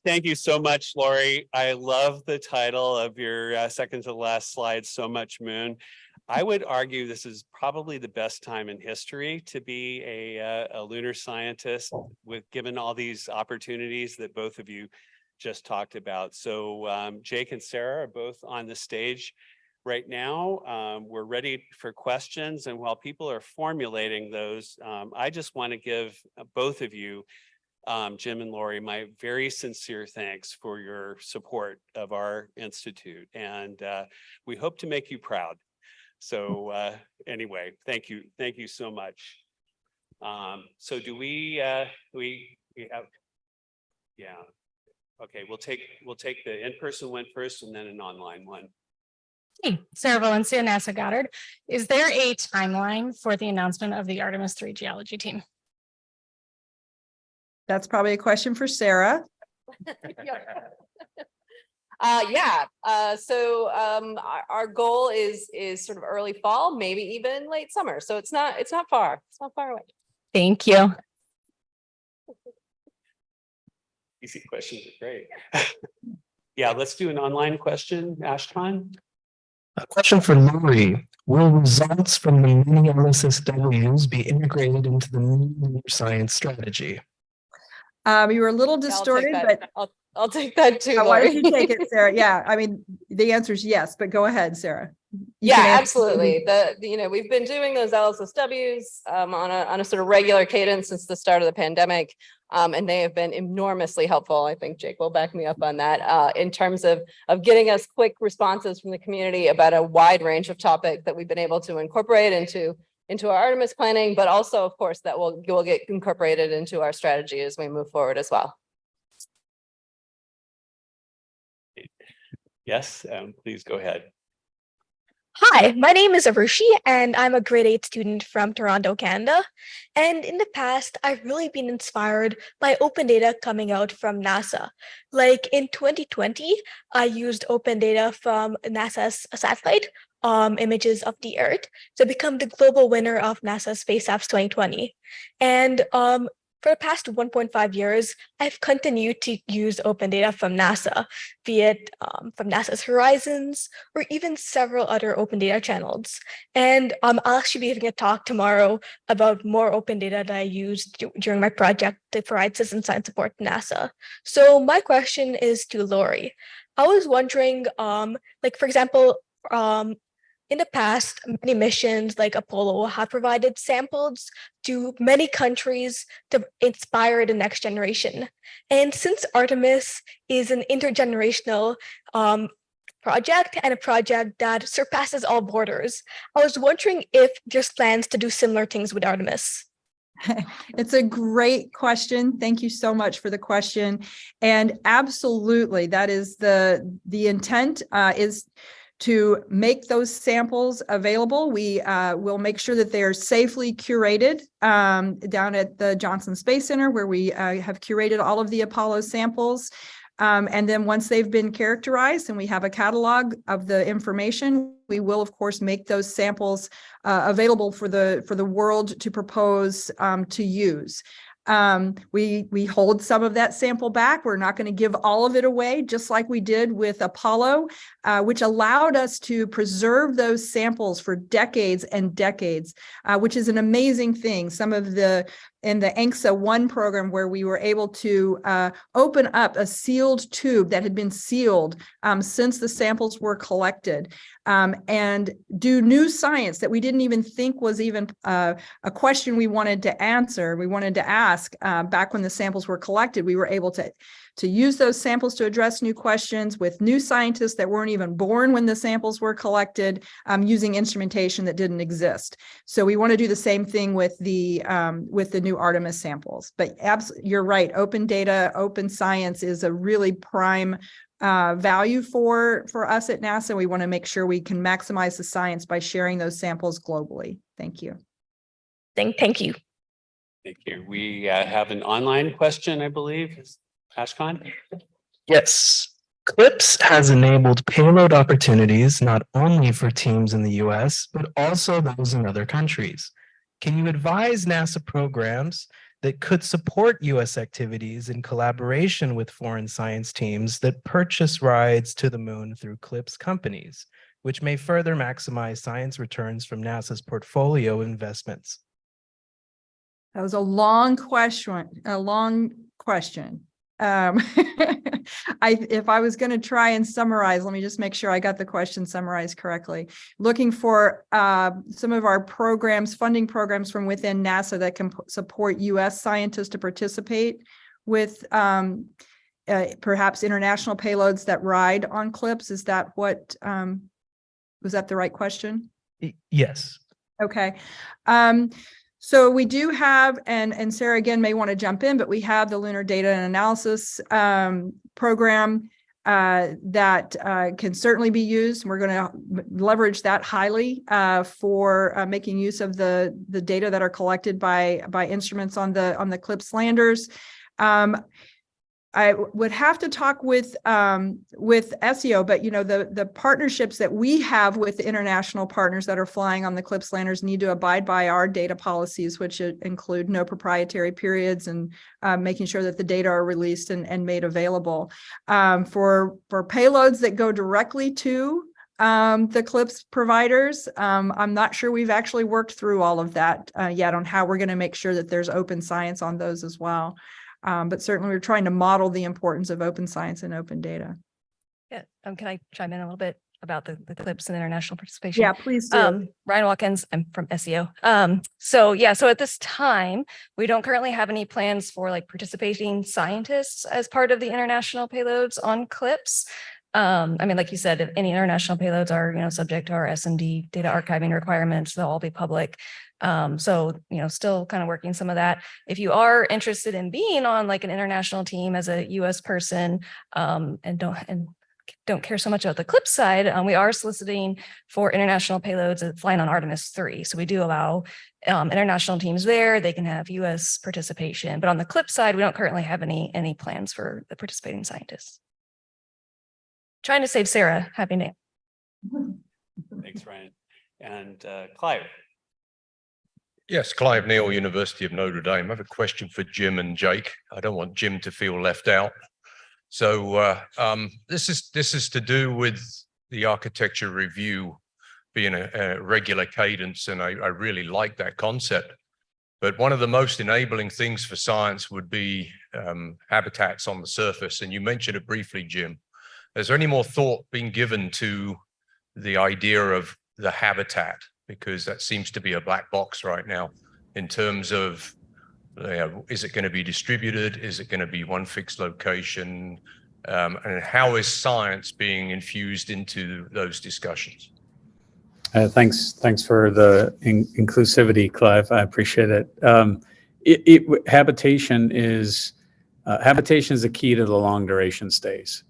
Thank you so much, Lori. I love the title of your second to the last slide, So Much Moon. I would argue this is probably the best time in history to be a lunar scientist, with given all these opportunities that both of you just talked about. So Jake and Sarah are both on the stage right now. We're ready for questions, and while people are formulating those, I just want to give both of you, Jim and Lori, my very sincere thanks for your support of our institute, and we hope to make you proud. So anyway, thank you so much. So do we have, yeah, okay, we'll take the in-person one first and then an online one. Hey, Sarah Valencia, NASA Goddard. Is there a timeline for the announcement of the Artemis 3 geology team? That's probably a question for Sarah. Our goal is sort of early fall, maybe even late summer. So it's not far. It's not far away. Thank you. Easy questions are great. Yeah, let's do an online question, Ashkan. A question for Lori. Will results from the mini NSSWs be integrated into the new science strategy? You were a little distorted, but I'll take that too. why don't you take it, Sarah? Yeah, I mean, the answer is yes, but go ahead, Sarah. Yeah, absolutely. We've been doing those LSSWs on a sort of regular cadence since the start of the pandemic, and they have been enormously helpful. I think Jake will back me up on that in terms of getting us quick responses from the community about a wide range of topics that we've been able to incorporate into our Artemis planning, but also, of course, that will get incorporated into our strategy as we move forward as well. Yes, please go ahead. Hi, my name is Arushi, and I'm a grade 8 student from Toronto, Canada. And in the past, I've really been inspired by open data coming out from NASA. Like in 2020, I used open data from NASA's satellite images of the Earth to become the global winner of NASA's Space Apps 2020. And for the past 1.5 years, I've continued to use open data from NASA, be it from NASA's Horizons or even several other open data channels. And I'll actually be giving a talk tomorrow about more open data that I used during my project to provide citizen science support to NASA. So my question is to Lori. I was wondering, for example, in the past, many missions like Apollo have provided samples to many countries to inspire the next generation. And since Artemis is an intergenerational project and a project that surpasses all borders, I was wondering if there's plans to do similar things with Artemis. It's a great question. Thank you so much for the question. And absolutely, that is the intent is to make those samples available. We will make sure that they are safely curated down at the Johnson Space Center, where we have curated all of the Apollo samples. And then once they've been characterized and we have a catalog of the information, we will, of course, make those samples available for the world to propose to use. We hold some of that sample back. We're not going to give all of it away, just like we did with Apollo, which allowed us to preserve those samples for decades and decades, which is an amazing thing. Some of in the ANCSA 1 program, where we were able to open up a sealed tube that had been sealed since the samples were collected, and do new science that we didn't even think was even a question we wanted to answer, we wanted to ask back when the samples were collected. We were able to use those samples to address new questions with new scientists that weren't even born when the samples were collected, using instrumentation that didn't exist. So we want to do the same thing with the new Artemis samples. But you're right, open data, open science is a really prime value for us at NASA. We want to make sure we can maximize the science by sharing those samples globally. Thank you. Thank you. Thank you. We have an online question, I believe. Ashkan? Yes. CLIPS has enabled payload opportunities not only for teams in the US, but also those in other countries. Can you advise NASA programs that could support U.S. activities in collaboration with foreign science teams that purchase rides to the moon through CLPS companies, which may further maximize science returns from NASA's portfolio investments. That was a long question, if I was going to try and summarize, let me just make sure I got the question summarized correctly. Looking for some of our programs, funding programs from within NASA that can support U.S. scientists to participate with perhaps international payloads that ride on CLPS. Is that what, was that the right question? Yes. Okay. So we do have, and Sarah again may want to jump in, but we have the Lunar Data and Analysis program that can certainly be used. We're going to leverage that highly for making use of the data that are collected by instruments on the CLPS landers. I would have to talk with SEO, but the partnerships that we have with the international partners that are flying on the CLPS landers need to abide by our data policies, which include no proprietary periods and making sure that the data are released and made available. For payloads that go directly to the CLPS providers, I'm not sure we've actually worked through all of that yet on how we're going to make sure that there's open science on those as well. But certainly we're trying to model the importance of open science and open data. Yeah, can I chime in a little bit about the CLPS and international participation? Yeah, please do. Ryan Watkins, I'm from SEO. So at this time, we don't currently have any plans for like participating scientists as part of the international payloads on CLPS. I mean, like you said, if any international payloads are, subject to our SMD data archiving requirements, they'll all be public. So, still kind of working some of that. If you are interested in being on like an international team as a US person, and don't care so much about the CLPS side, we are soliciting for international payloads flying on Artemis 3. So we do allow international teams there. They can have US participation, but on the CLPS side, we don't currently have any plans for the participating scientists. Trying to save Sarah having to. Thanks, Ryan. And Clive. Yes, Clive Neal, University of Notre Dame. I have a question for Jim and Jake. I don't want Jim to feel left out. So this is to do with the architecture review being a regular cadence, and I really like that concept. But one of the most enabling things for science would be habitats on the surface, and you mentioned it briefly, Jim. Is there any more thought being given to the idea of the habitat? Because that seems to be a black box right now in terms of, is it going to be distributed? Is it going to be one fixed location? And how is science being infused into those discussions? Thanks for the inclusivity, Clive. I appreciate it. Habitation is the key to the long duration stays.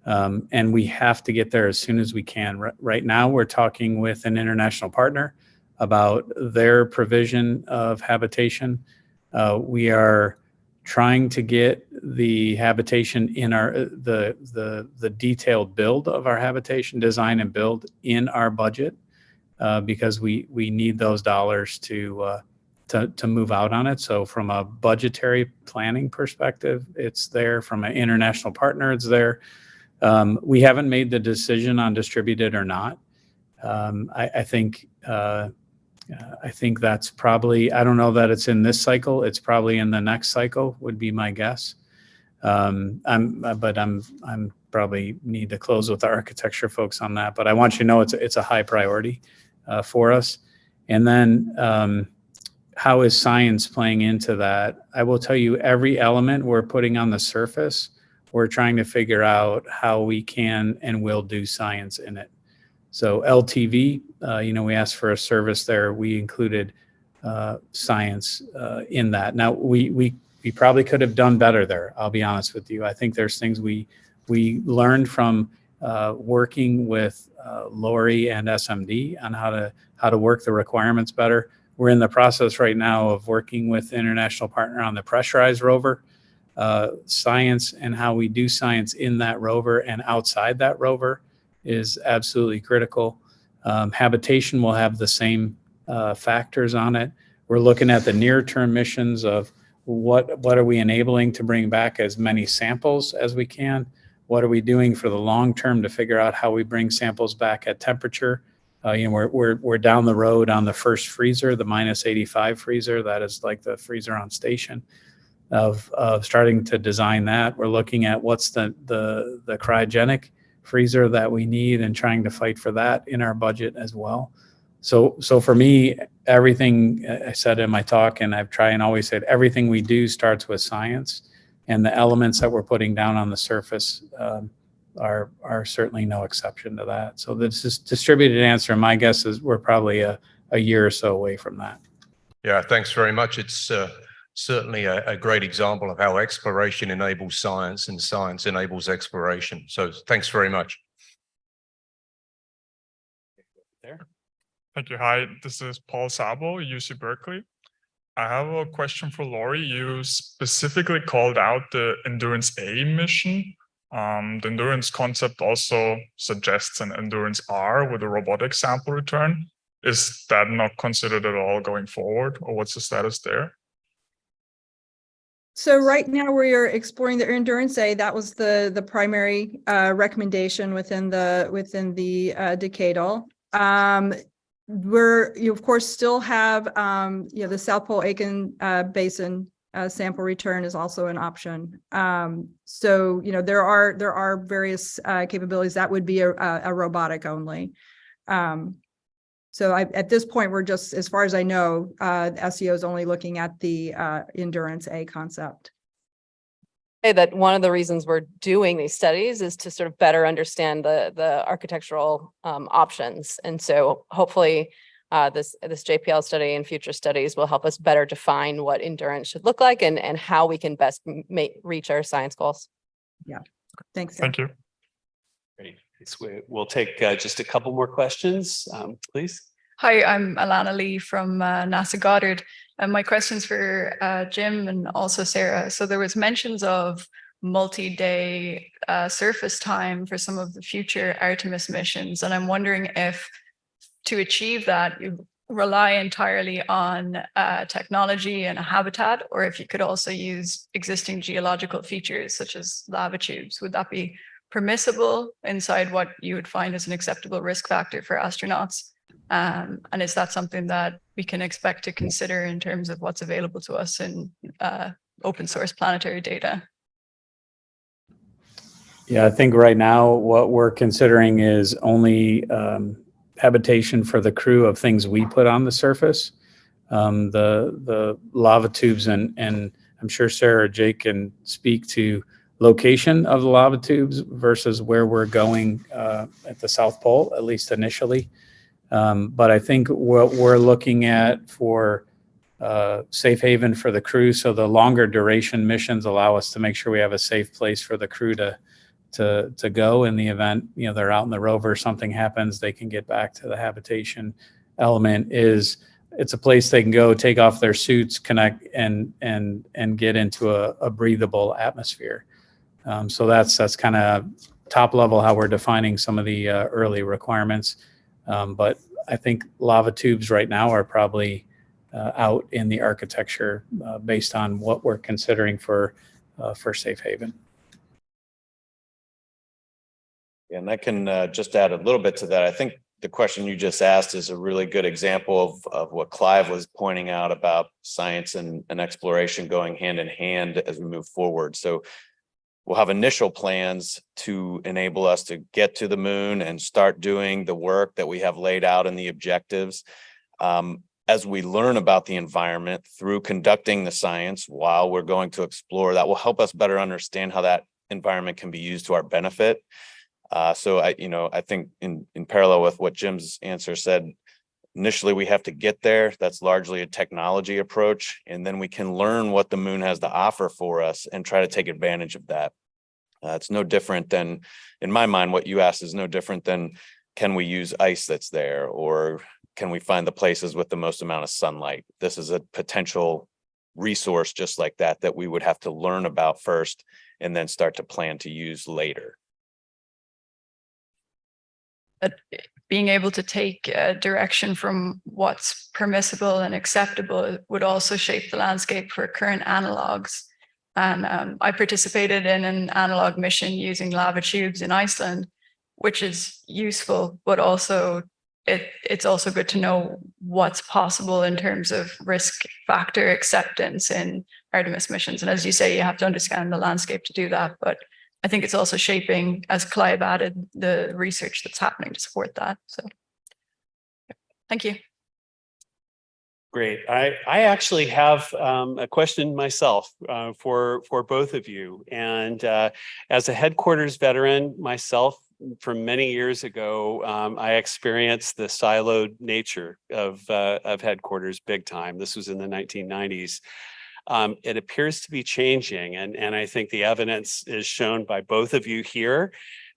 And we have to get there as soon as we can. Right now, we're talking with an international partner about their provision of habitation. We are trying to get the habitation in the detailed build of our habitation design and build in our budget because we need those dollars to move out on it. So from a budgetary planning perspective, it's there. From an international partner, it's there. We haven't made the decision on distributed or not. I think that's probably, I don't know that it's in this cycle. It's probably in the next cycle would be my guess. But I'm probably need to close with the architecture folks on that. But I want you to know it's a high priority for us. And then how is science playing into that? I will tell you every element we're putting on the surface, we're trying to figure out how we can and will do science in it. So LTV, we asked for a service there. We included science in that. Now, we probably could have done better there. I'll be honest with you. I think there's things we learned from working with Lori and SMD on how to work the requirements better. We're in the process right now of working with an international partner on the pressurized rover. Science and how we do science in that rover and outside that rover is absolutely critical. Habitation will have the same factors on it. We're looking at the near-term missions of what are we enabling to bring back as many samples as we can? What are we doing for the long term to figure out how we bring samples back at temperature? We're down the road on the first freezer, the -85 freezer. That is like the freezer on station of starting to design that. We're looking at what's the cryogenic freezer that we need and trying to fight for that in our budget as well. So for me, everything I said in my talk, and I've tried and always said, everything we do starts with science, and the elements that we're putting down on the surface are certainly no exception to that. So this is distributed answer. My guess is we're probably a year or so away from that. Yeah, thanks very much. It's certainly a great example of how exploration enables science and science enables exploration. So thanks very much. There. Thank you. Hi, this is Paul Sabo, UC Berkeley. I have a question for Lori. You specifically called out the Endurance A mission. The Endurance concept also suggests an Endurance R with a robotic sample return. Is that not considered at all going forward, or what's the status there? So right now we are exploring the Endurance A. That was the primary recommendation within the decadal. You of course still have the South Pole Aitken Basin sample return is also an option. So there are various capabilities that would be a robotic only. So at this point, we're just, as far as I know, SEO is only looking at the Endurance A concept. That one of the reasons we're doing these studies is to sort of better understand the architectural options. And so hopefully this JPL study and future studies will help us better define what endurance should look like and how we can best reach our science goals. Yeah, thanks. Thank you. Great. We'll take just a couple more questions, please. Hi, I'm Alana Lee from NASA Goddard. And my question's for Jim and also Sarah. So there was mentions of multi-day surface time for some of the future Artemis missions. And I'm wondering if to achieve that, you rely entirely on technology and a habitat, or if you could also use existing geological features such as lava tubes. Would that be permissible inside what you would find as an acceptable risk factor for astronauts? And is that something that we can expect to consider in terms of what's available to us in open source planetary data? Yeah, I think right now what we're considering is only habitation for the crew of things we put on the surface. The lava tubes and I'm sure Sarah or Jake can speak to location of the lava tubes versus where we're going at the South Pole, at least initially. But I think what we're looking at for safe haven for the crew, so the longer duration missions allow us to make sure we have a safe place for the crew to go in the event they're out in the rover, something happens, they can get back to the habitation element. It's a place they can go, take off their suits, connect and get into a breathable atmosphere. So that's kind of top level how we're defining some of the early requirements. But I think lava tubes right now are probably out in the architecture based on what we're considering for safe haven. And I can just add a little bit to that. I think the question you just asked is a really good example of what Clive was pointing out about science and exploration going hand in hand as we move forward. So we'll have initial plans to enable us to get to the moon and start doing the work that we have laid out in the objectives. As we learn about the environment through conducting the science while we're going to explore, that will help us better understand how that environment can be used to our benefit. So I think in parallel with what Jim's answer said, initially we have to get there. That's largely a technology approach, and then we can learn what the moon has to offer for us and try to take advantage of that. It's no different than, in my mind, what you asked is no different than, can we use ice that's there, or can we find the places with the most amount of sunlight? This is a potential resource just like that we would have to learn about first and then start to plan to use later. being able to take direction from what's permissible and acceptable would also shape the landscape for current analogs. And I participated in an analog mission using lava tubes in Iceland, which is useful, but also it's also good to know what's possible in terms of risk factor acceptance in Artemis missions. And as you say, you have to understand the landscape to do that. But I think it's also shaping, as Clive added, the research that's happening to support that. So thank you. Great. I actually have a question myself for both of you. And as a headquarters veteran myself, from many years ago, I experienced the siloed nature of headquarters big time. This was in the 1990s. It appears to be changing, and I think the evidence is shown by both of you here.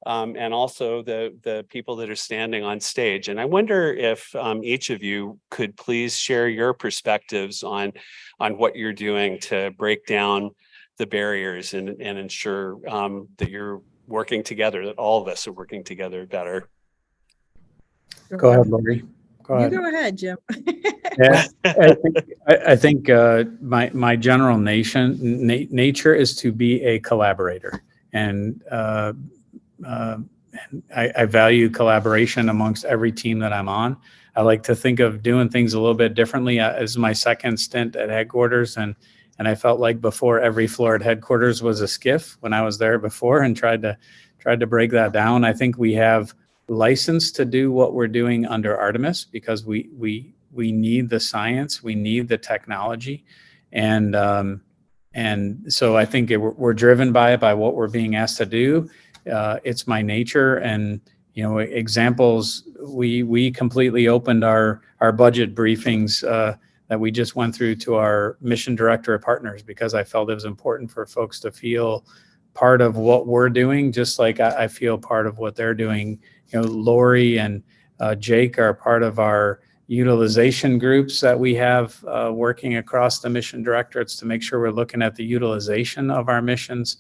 And also the people that are standing on stage. And I wonder if each of you could please share your perspectives on what you're doing to break down the barriers and ensure that you're working together, that all of us are working together better. Go ahead, Lori. Go ahead. You go ahead, Jim. Yeah, I think my general nature is to be a collaborator, and I value collaboration amongst every team that I'm on. I like to think of doing things a little bit differently. As my second stint at headquarters, and I felt like before every floor at headquarters was a skiff when I was there before, and tried to break that down. I think we have license to do what we're doing under Artemis because we need the science, we need the technology, and so I think we're driven by what we're being asked to do. It's my nature, and examples. We completely opened our budget briefings that we just went through to our mission director partners because I felt it was important for folks to feel part of what we're doing, just like I feel part of what they're doing. Lori and Jake are part of our utilization groups that we have working across the mission directorates to make sure we're looking at the utilization of our missions.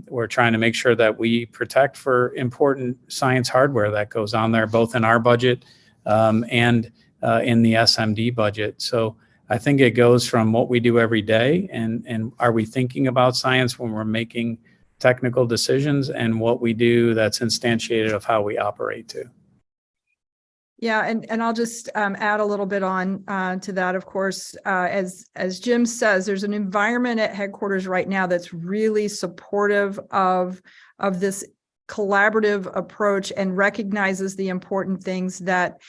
We're trying to make sure that we protect for important science hardware that goes on there, both in our budget and in the SMD budget. So I think it goes from what we do every day and are we thinking about science when we're making technical decisions, and what we do that's instantiated of how we operate too. Yeah, and I'll just add a little bit on to that. Of course, as Jim says, there's an environment at headquarters right now that's really supportive of this collaborative approach and recognizes the important things that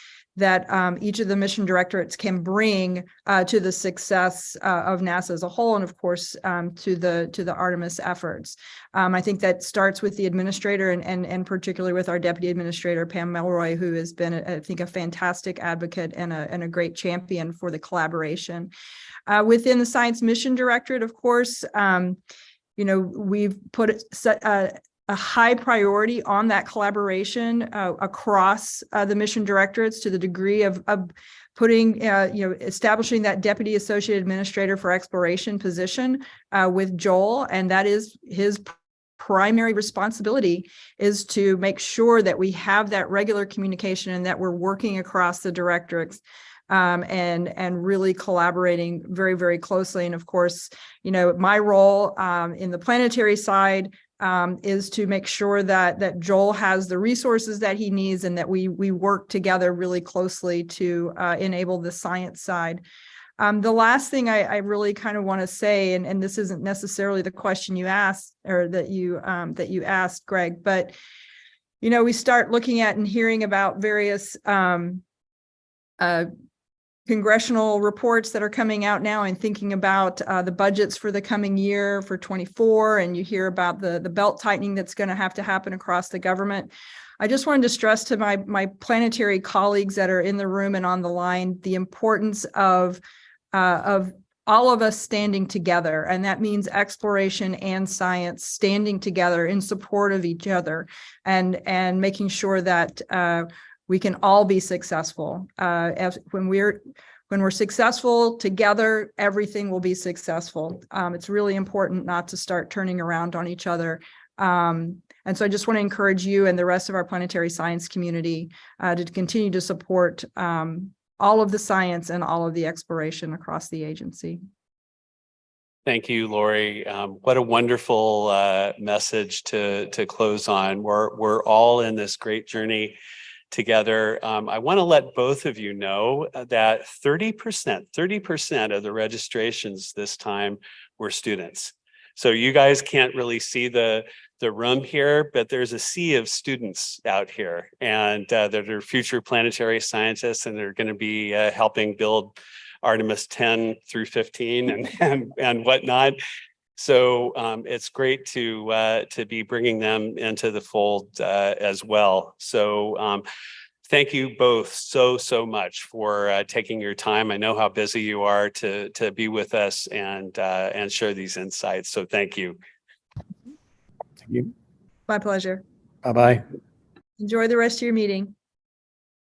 each of the mission directorates can bring to the success of NASA as a whole, and of course to the Artemis efforts. I think that starts with the administrator and particularly with our deputy administrator Pam Melroy, who has been, I think, a fantastic advocate and a great champion for the collaboration within the Science Mission Directorate. Of course, we've put a high priority on that collaboration across the mission directorates to the degree of putting, establishing that deputy associate administrator for exploration position with Joel. And that is his primary responsibility, is to make sure that we have that regular communication and that we're working across the directorates and really collaborating very, very closely. And of course, my role in the planetary side is to make sure that Joel has the resources that he needs and that we work together really closely to enable the science side. The last thing I really kind of want to say, and this isn't necessarily the question you asked or that you asked, Greg, but we start looking at and hearing about various congressional reports that are coming out now and thinking about the budgets for the coming year for 24, and you hear about the belt tightening that's going to have to happen across the government. I just wanted to stress to my planetary colleagues that are in the room and on the line the importance of all of us standing together, and that means exploration and science standing together in support of each other and making sure that we can all be successful. When we're successful together, everything will be successful. It's really important not to start turning around on each other And so I just want to encourage you and the rest of our planetary science community to continue to support all of the science and all of the exploration across the agency. Thank you, Lori. What a wonderful message to close on. We're all in this great journey together. I want to let both of you know that 30% of the registrations this time were students. So you guys can't really see the room here, but there's a sea of students out here, and that are future planetary scientists, and they're going to be helping build Artemis 10 through 15 and whatnot. So it's great to be bringing them into the fold as well. So thank you both so much for taking your time. I know how busy you are to be with us and share these insights. So thank you. Thank you. My pleasure. Bye-bye. Enjoy the rest of your meeting.